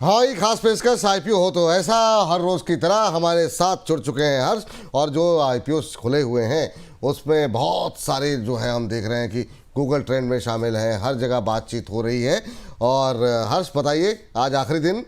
हमारी खास पेशकश आईपीओ हो तो ऐसा हर रोज़ की तरह हमारे साथ जुड़ चुके हैं हर्ष। और जो आईपीओ खुले हुए हैं उसमें बहुत सारे जो है हम देख रहे हैं कि गूगल ट्रेंड में शामिल हैं, हर जगह बातचीत हो रही है। और हर्ष बताइए, आज आखिरी दिन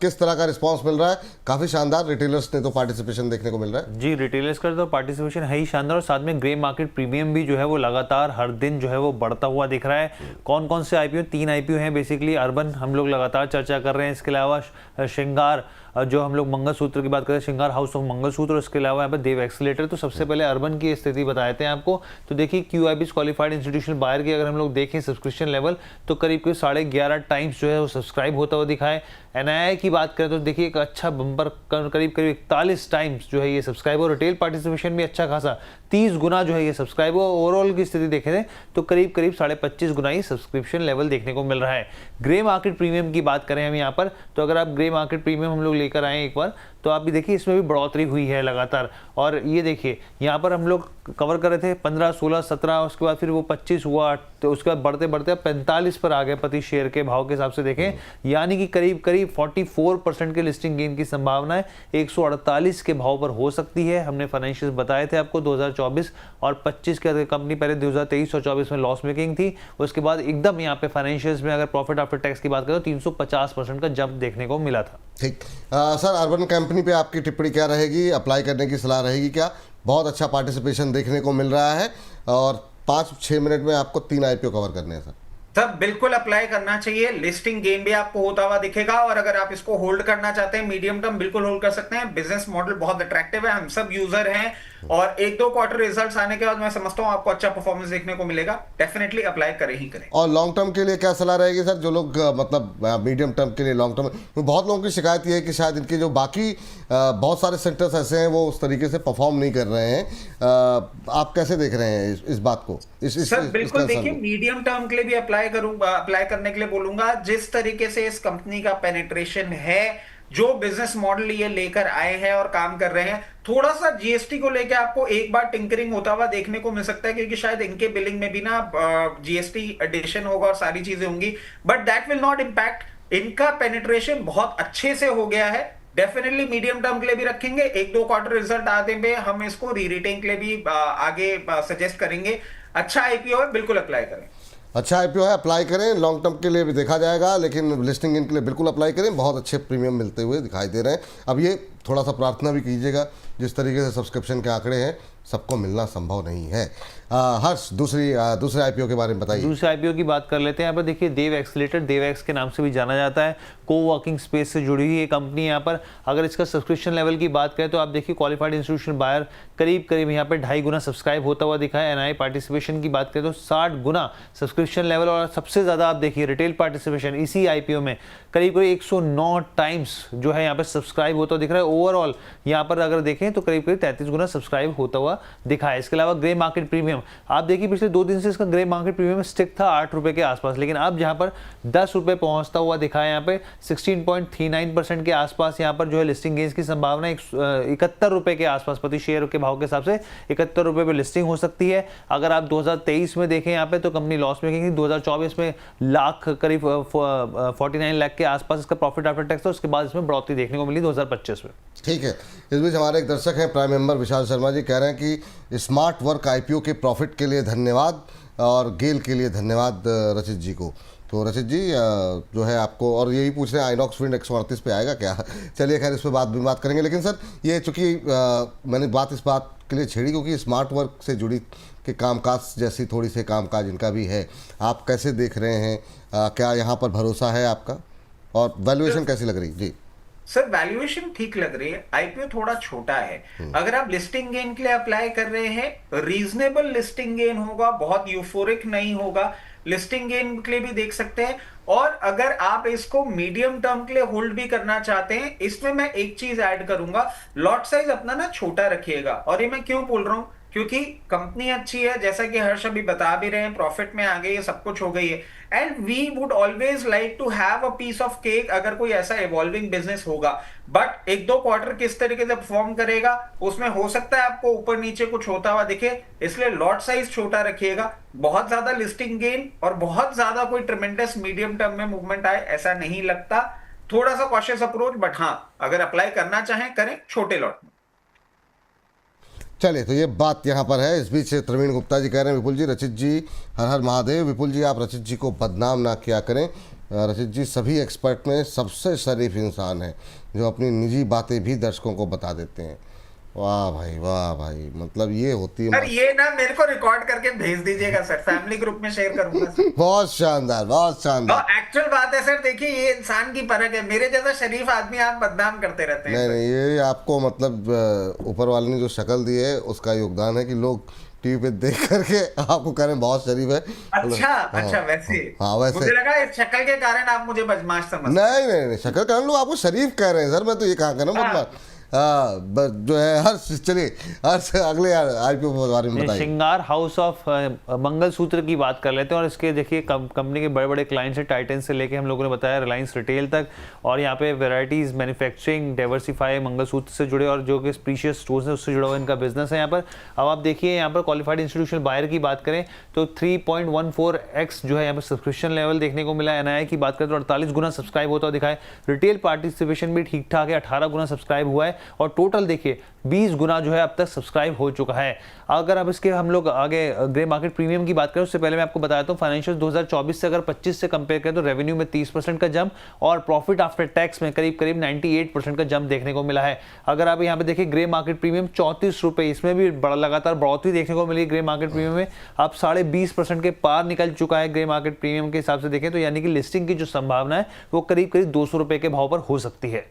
किस तरह का रिस्पांस मिल रहा है? काफ़ी शानदार, रिटेलर्स ने तो पार्टिसिपेशन देखने को मिल रहा है। जी, रिटेलर्स का तो पार्टिसिपेशन है ही शानदार, और साथ में ग्रे मार्केट प्रीमियम भी जो है वो लगातार हर दिन जो है वो बढ़ता हुआ दिख रहा है। कौन कौन से आईपीओ? 3 आईपीओ हैं बेसिकली। अर्बन हम लोग लगातार चर्चा कर रहे हैं, इसके अलावा श्रृंगार, जो हम लोग मंगलसूत्र की बात करें, श्रृंगार हाउस ऑफ मंगलसूत्र, उसके अलावा यहाँ पर देव एक्सीलेटर। तो सबसे पहले अर्बन की स्थिति बताते हैं आपको। तो देखिए, QIB क्वालिफाइड इंस्टीट्यूशनल बायर की अगर हम लोग देखें सब्सक्रिप्शन लेवल, तो करीब 11.5 टाइम्स जो है वो सब्सक्राइब होता हुआ दिखा है। NII की बात करें तो देखिए एक अच्छा बम्पर करीब 41 टाइम्स जो है ये सब्सक्राइब, और रिटेल पार्टिसिपेशन भी अच्छा खासा 30 गुना जो है ये सब्सक्राइब। ओवरऑल की स्थिति देखें तो करीब 25.5 गुना ही सब्सक्रिप्शन लेवल देखने को मिल रहा है। ग्रे मार्केट प्रीमियम की बात करें हम यहाँ पर, तो अगर आप ग्रे मार्केट प्रीमियम हम लोग लेकर आए एक बार, तो आप भी देखिए इसमें भी बढ़ोतरी हुई है लगातार। और ये देखिए यहाँ पर हम लोग कवर कर रहे थे 15, 16, 17, उसके बाद फिर वो 25 हुआ, तो उसके बाद बढ़ते बढ़ते 45 पर आ गए प्रति शेयर के भाव के हिसाब से देखें, यानी कि करीब 44% के लिस्टिंग गेन की संभावना है 148 के भाव पर हो सकती है। हमने फाइनेंशियल बताए थे आपको 2024 और 25 के कंपनी पहले 2023 और 24 में लॉस मेकिंग थी, उसके बाद एकदम यहाँ पे फाइनेंशियल्स में अगर प्रॉफिट आफ्टर टैक्स की बात करें तो 350% का जंप देखने को मिला था। ठीक, सर अर्बन कंपनी पे आपकी टिप्पणी क्या रहेगी? अप्लाई करने की सलाह रहेगी क्या? बहुत अच्छा पार्टिसिपेशन देखने को मिल रहा है और 5-6 मिनट में आपको 3 आईपीओ कवर करने हैं सर। तब बिल्कुल अप्लाई करना चाहिए। लिस्टिंग गेन भी आपको होता हुआ दिखेगा, और अगर आप इसको होल्ड करना चाहते हैं मीडियम टर्म, बिल्कुल होल्ड कर सकते हैं। बिजनेस मॉडल बहुत अट्रैक्टिव है, हम सब यूजर हैं, और 1-2 क्वार्टर रिजल्ट्स आने के बाद मैं समझता हूं आपको अच्छा परफॉर्मेंस देखने को मिलेगा। डेफिनेटली अप्लाई करें ही करें। और लॉन्ग टर्म के लिए क्या सलाह रहेगी सर? जो लोग मतलब मीडियम टर्म के लिए, लॉन्ग टर्म, बहुत लोगों की शिकायत ये है कि शायद इनके जो बाकी बहुत सारे सेक्टर्स ऐसे हैं वो उस तरीके से परफॉर्म नहीं कर रहे हैं। आप कैसे देख रहे हैं इस बात को? सर बिल्कुल देखिए, मीडियम टर्म के लिए भी अप्लाई करने के लिए बोलूंगा। जिस तरीके से इस कंपनी का पेनिट्रेशन है, जो बिजनेस मॉडल ये लेकर आए हैं और काम कर रहे हैं, थोड़ा सा जीएसटी को लेकर आपको एक बार टिंकरिंग होता हुआ देखने को मिल सकता है, क्योंकि शायद इनके बिलिंग में भी ना जीएसटी एडिशन होगा और सारी चीजें होंगी, but that will not impact. इनका पेनिट्रेशन बहुत अच्छे से हो गया है। डेफिनेटली मीडियम टर्म के लिए भी रखेंगे। 1-2 क्वार्टर रिजल्ट आते में हम इसको री-रेटिंग के लिए भी आगे सजेस्ट करेंगे। अच्छा आईपीओ है, बिल्कुल अप्लाई करें। अच्छा आईपीओ है, अप्लाई करें। लॉन्ग टर्म के लिए भी देखा जाएगा, लेकिन लिस्टिंग इनके लिए बिल्कुल अप्लाई करें। बहुत अच्छे प्रीमियम मिलते हुए दिखाई दे रहे हैं। अब ये थोड़ा सा प्रार्थना भी कीजिएगा, जिस तरीके से सब्सक्रिप्शन के आंकड़े हैं सबको मिलना संभव नहीं है। हर्ष, दूसरे आईपीओ के बारे में बताइए। दूसरे आईपीओ की बात कर लेते हैं। यहाँ पर देखिए देव एक्सीलेटर, देव एक्स के नाम से भी जाना जाता है, को-वर्किंग स्पेस से जुड़ी हुई ये कंपनी। यहाँ पर अगर इसका सब्सक्रिप्शन लेवल की बात करें तो आप देखिए क्वालिफाइड इंस्टीट्यूशनल बायर करीब यहाँ पे 2.5 गुना सब्सक्राइब होता हुआ दिखा है। NII पार्टिसिपेशन की बात करें तो 60 गुना सब्सक्रिप्शन लेवल, और सबसे ज़्यादा आप देखिए रिटेल पार्टिसिपेशन इसी आईपीओ में करीब 109 टाइम्स जो है यहाँ पर सब्सक्राइब होता हुआ दिख रहा है। ओवरऑल यहाँ पर अगर देखें तो करीब 33 गुना सब्सक्राइब होता हुआ दिखा है। इसके अलावा ग्रे मार्केट प्रीमियम, आप देखिए पिछले 2 दिन से इसका ग्रे मार्केट प्रीमियम स्टिक था 8 रुपए के आसपास, लेकिन अब जहां पर 10 रुपए पहुंचता हुआ दिखा है। यहाँ पे 16.39% के आसपास यहाँ पर जो है लिस्टिंग गेन्स की संभावना 71 रुपए के आसपास प्रति शेयर के भाव के हिसाब से 71 रुपए पे लिस्टिंग हो सकती है। अगर आप 2023 में देखें यहाँ पे तो कंपनी लॉस मेकिंग थी, 2024 में करीब 49 लाख के आसपास इसका प्रॉफिट आफ्टर टैक्स था, उसके बाद इसमें बढ़ोतरी देखने को मिली 2025 में। ठीक है, इस बीच हमारे एक दर्शक हैं प्राइम मेंबर विशाल शर्मा जी, कह रहे हैं कि स्मार्ट वर्क आईपीओ के प्रॉफिट के लिए धन्यवाद और गेल के लिए धन्यवाद रचित जी को। तो रचित जी जो है आपको, और यही पूछ रहे हैं आइनॉक्स विंड 138 पे आएगा क्या? चलिए खैर, इस पर बात करेंगे। लेकिन सर ये चूँकि मैंने इस बात के लिए छेड़ी क्योंकि स्मार्ट वर्क से जुड़ी के कामकाज जैसी थोड़ी से कामकाज इनका भी है, आप कैसे देख रहे हैं? क्या यहाँ पर भरोसा है आपका, और वैल्यूएशन कैसी लग रही? जी सर, वैल्यूएशन ठीक लग रही है। आईपीओ थोड़ा छोटा है। अगर आप लिस्टिंग गेन के लिए अप्लाई कर रहे हैं, रीजनेबल लिस्टिंग गेन होगा, बहुत यूफोरिक नहीं होगा। लिस्टिंग गेन के लिए भी देख सकते हैं। और अगर आप इसको मीडियम टर्म के लिए होल्ड भी करना चाहते हैं, इसमें मैं एक चीज ऐड करूंगा, लॉट साइज अपना ना छोटा रखिएगा। और ये मैं क्यों बोल रहा हूं, क्योंकि कंपनी अच्छी है, जैसा कि हर्ष अभी बता भी रहे हैं, प्रॉफिट में आ गई है, सब कुछ हो गई है। And we would always like to have a piece of cake अगर कोई ऐसा इवॉल्विंग बिजनेस होगा। बट 1-2 क्वार्टर किस तरीके से परफॉर्म करेगा, उसमें हो सकता है आपको ऊपर नीचे कुछ होता हुआ दिखे, इसलिए लॉट साइज छोटा रखिएगा। बहुत ज्यादा लिस्टिंग गेन और बहुत ज्यादा कोई ट्रिमेंडस मीडियम टर्म में मूवमेंट आए ऐसा नहीं लगता। थोड़ा सा कॉशियस अप्रोच, बट हाँ अगर अप्लाई करना चाहें करें छोटे लॉट में। चलिए, तो ये बात यहाँ पर है। इस बीच प्रवीण गुप्ता जी कह रहे हैं विपुल जी, रचित जी हर हर महादेव। विपुल जी, आप रचित जी को बदनाम ना किया करें। रचित जी सभी एक्सपर्ट में सबसे शरीफ इंसान हैं जो अपनी निजी बातें भी दर्शकों को बता देते हैं। वाह भाई, वाह भाई, मतलब ये होती है सर ये ना मेरे को रिकॉर्ड करके भेज दीजिएगा सर, फैमिली ग्रुप में शेयर करूंगा सर। बहुत शानदार, बहुत शानदार। एक्चुअल बात है सर, देखिए ये इंसान की परख है, मेरे जैसा शरीफ आदमी आप बदनाम करते रहते हैं नहीं सर। नहीं, ये आपको मतलब ऊपर वाले ने जो शक्ल दी है उसका योगदान है कि लोग टीवी पे देख करके आपको कह रहे हैं बहुत शरीफ है। अच्छा हाँ, अच्छा, वैसे हाँ वैसे मुझे लगा इस शक्ल के कारण आप मुझे बदमाश समझ। नहीं नहीं नहीं, शक्ल कर लो, आपको शरीफ कह रहे हैं सर, मैं तो ये कहा कर रहा हूँ बदमाश। हाँ, जो है हर्ष, चलिए हर्ष अगले आईपीओ के बारे में बताइए। श्रृंगार हाउस ऑफ मंगलसूत्र की बात कर लेते हैं। और इसके देखिए कंपनी के बड़े बड़े क्लाइंट्स हैं, टाइटन से लेके हम लोगों ने बताया रिलायंस रिटेल तक, और यहाँ पे वैरायटीज मैन्युफैक्चरिंग, डाइवर्सिफाई, मंगलसूत्र से जुड़े और जो कि प्रीशियस स्टोर्स है उससे जुड़ा हुआ इनका बिजनेस है यहाँ पर। अब आप देखिए यहाँ पर क्वालिफाइड इंस्टीट्यूशनल बायर की बात करें तो 3.14x जो है यहाँ पर सब्सक्रिप्शन लेवल देखने को मिला है। एनआई की बात करें तो 48 गुना सब्सक्राइब होता दिखाए। रिटेल पार्टिसिपेशन भी ठीक ठाक है, 18 गुना सब्सक्राइब हुआ है, और टोटल देखिए 20 गुना जो है अब तक सब्सक्राइब हो चुका है। अगर अब इसके हम लोग आगे ग्रे मार्केट प्रीमियम की बात करें उससे पहले मैं आपको बताता हूँ फाइनेंशियल 2024 से अगर 25 से कंपेयर करें तो रेवेन्यू में 30% का जंप और प्रॉफिट आफ्टर टैक्स में करीब करीब 98% का जंप देखने को मिला है। अगर आप यहाँ पे देखिए ग्रे मार्केट प्रीमियम 34 रुपये, इसमें भी बड़ा लगातार बढ़ोतरी देखने को मिली ग्रे मार्केट प्रीमियम में। अब 20.5% के पार निकल चुका है ग्रे मार्केट प्रीमियम के हिसाब से देखें तो, यानी कि लिस्टिंग की जो संभावना है वो करीब करीब 200 रुपये के भाव पर हो सकती है।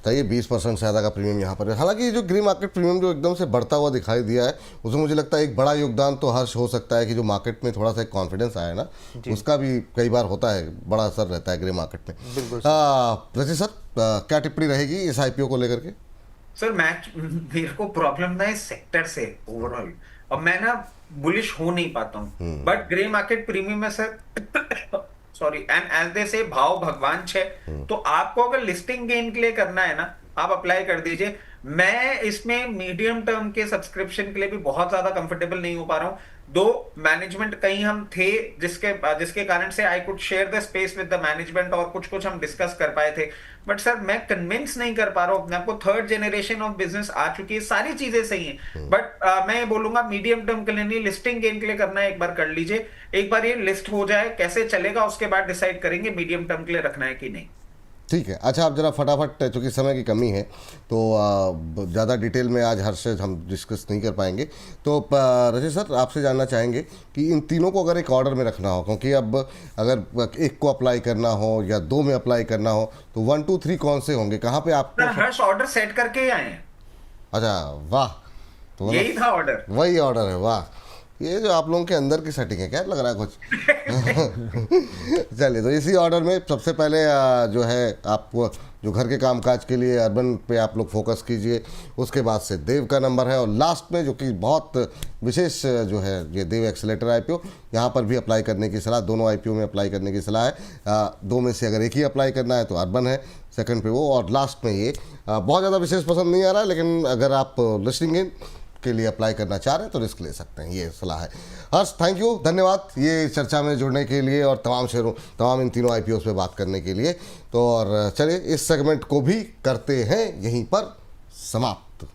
तो ये 20% से ज़्यादा का प्रीमियम यहाँ पर है। हालांकि ये जो ग्रे मार्केट प्रीमियम जो एकदम से बढ़ता हुआ दिखाई दिया है उसमें मुझे लगता है एक बड़ा योगदान तो हर्ष हो सकता है कि जो मार्केट में थोड़ा सा कॉन्फिडेंस आया ना, उसका भी कई बार होता है, बड़ा असर रहता है ग्रे मार्केट में। वैसे सर क्या टिप्पणी रहेगी इस आईपीओ को लेकर के? सर मेरे को प्रॉब्लम ना इस सेक्टर से ओवरऑल, अब मैं ना बुलिश हो नहीं पाता हूँ, बट ग्रे मार्केट प्रीमियम में sir sorry and as they say भाव भगवान छे, तो आपको अगर लिस्टिंग गेन के लिए करना है ना आप अप्लाई कर दीजिए। मैं इसमें मीडियम टर्म के सब्सक्रिप्शन के लिए भी बहुत ज्यादा कंफर्टेबल नहीं हो पा रहा हूं। दो मैनेजमेंट कहीं हम थे जिसके कारण से I could share the space with the management और कुछ कुछ हम डिस्कस कर पाए थे, बट सर मैं कन्विंस नहीं कर पा रहा हूं अपने आपको। थर्ड जनरेशन ऑफ बिजनेस आ चुकी है, सारी चीजें सही हैं, बट मैं बोलूंगा मीडियम टर्म के लिए नहीं, लिस्टिंग गेन के लिए करना है एक बार कर लीजिए। एक बार ये लिस्ट हो जाए कैसे चलेगा उसके बाद डिसाइड करेंगे मीडियम टर्म के लिए रखना है कि नहीं। ठीक है, अच्छा आप जरा फटाफट, चूँकि समय की कमी है तो ज़्यादा डिटेल में आज हर से हम डिस्कस नहीं कर पाएंगे, तो रजत सर आपसे जानना चाहेंगे कि इन तीनों को अगर एक ऑर्डर में रखना हो, क्योंकि अब अगर एक को अप्लाई करना हो या दो में अप्लाई करना हो तो 1 2 3 कौन से होंगे, कहाँ पे आप? हर्ष ऑर्डर सेट करके ही आए हैं। अच्छा वाह, तो यही था ऑर्डर, वही ऑर्डर है। वाह, ये जो आप लोगों के अंदर की सेटिंग है क्या, लग रहा है कुछ? चलिए, तो इसी ऑर्डर में सबसे पहले जो है आप जो घर के कामकाज के लिए अर्बन पे आप लोग फोकस कीजिए, उसके बाद से देव का नंबर है, और लास्ट में जो कि बहुत विशेष जो है ये देव एक्सेलेरेटर आईपीओ, यहाँ पर भी अप्लाई करने की सलाह, दोनों आईपीओ में अप्लाई करने की सलाह है। दो में से अगर एक ही अप्लाई करना है तो अर्बन है, सेकंड पे वो, और लास्ट में ये बहुत ज़्यादा विशेष पसंद नहीं आ रहा है, लेकिन अगर आप लिस्टिंग इन के लिए अप्लाई करना चाह रहे हैं तो रिस्क ले सकते हैं, ये सलाह है। हर्ष थैंक यू, धन्यवाद ये चर्चा में जुड़ने के लिए और तमाम इन तीनों आईपीओ पे बात करने के लिए। तो और चलिए इस सेगमेंट को भी करते हैं यहीं पर समाप्त।